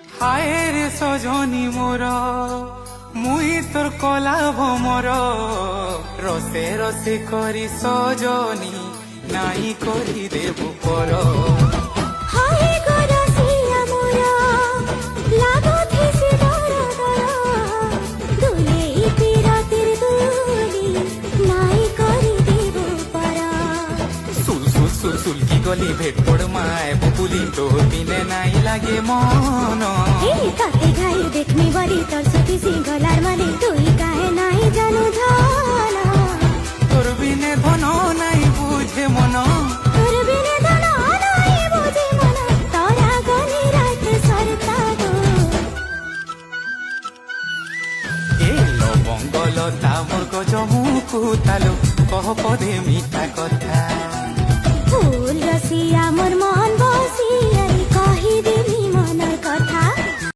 হায় রে সজনী মোর মুই তোর কলা ভমর রসে রসে করি সজনী নাই করি দেবু পর হায় গো রসিয়া মোরা, লাগুথিসে দর দর, দুলেই পিরতির দুলি, নাই করি দেব পরা। সুল সুল সুল সুল কি গলি ভেট পড় মায় বকুলি তোর বিনে নাই লাগে মন এই তাতে গাই দেখমি বলি তোর সুতি সিংহলার মানে তুই কাহে নাই জানু ধন। তোর বিনে ধন নাই বুঝে মন তোর বিনে ধন নাই বুঝি মন, তোরা গনি রাতে সরতা গো। এ লবঙ্গ লতা মোর গজ মুকু তালো কহ পদে মিঠা কথা